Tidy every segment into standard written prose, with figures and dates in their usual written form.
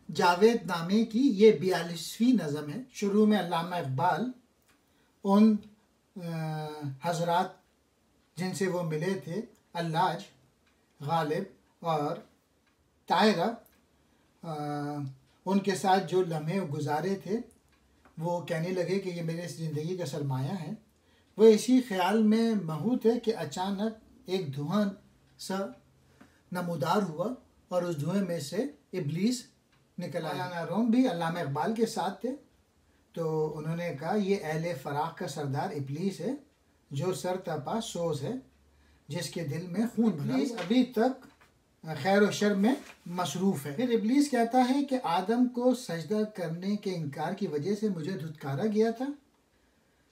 जावेद नामे की ये 42वीं नज़म है। शुरू में अल्लामा इकबाल उन हजरात जिनसे वो मिले थे, अल्लाज, गालिब और तायरा, उनके साथ जो लम्हे गुजारे थे, वो कहने लगे कि ये मेरे ज़िंदगी का सरमाया है। वो इसी ख्याल में महू थे कि अचानक एक धुआं सा नमूदार हुआ और उस धुएं में से इब्लीस निकल आया। मौलाना रूम भी अल्लामा इकबाल के साथ थे, तो उन्होंने कहा ये अहले फराख का सरदार इब्लीस है, जो सर तपा सोज है, जिसके दिल में खून भरा। इब्लीस अभी तक खैर व शर में मसरूफ़ है। फिर इब्लीस कहता है कि आदम को सजदा करने के इनकार की वजह से मुझे धुतकारा गया था,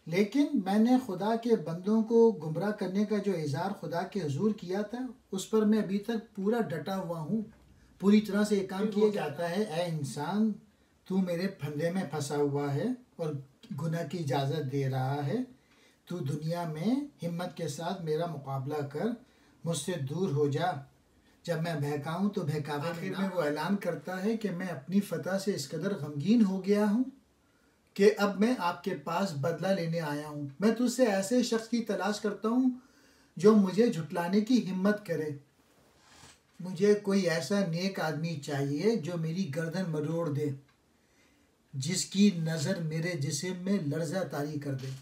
लेकिन मैंने खुदा के बंदों को गुमराह करने का जो इज़हार खुदा के हुजूर किया था, उस पर मैं अभी तक पूरा डटा हुआ हूँ, पूरी तरह से ये काम किया जाता है। ए इंसान, तू मेरे फंदे में फंसा हुआ है और गुनाह की इजाज़त दे रहा है। तू दुनिया में हिम्मत के साथ मेरा मुकाबला कर, मुझसे दूर हो जा। जब मैं बहकाऊँ तो बहकावे। आखिर में वो ऐलान करता है कि मैं अपनी फतह से इस कदर गमगीन हो गया हूँ कि अब मैं आपके पास बदला लेने आया हूँ। मैं तुझसे ऐसे शख्स की तलाश करता हूँ जो मुझे झुटलाने की हिम्मत करे। मुझे कोई ऐसा नेक आदमी चाहिए जो मेरी गर्दन मरोड़ दे, जिसकी नज़र मेरे जिस्म में लर्ज़ा तारी कर दे।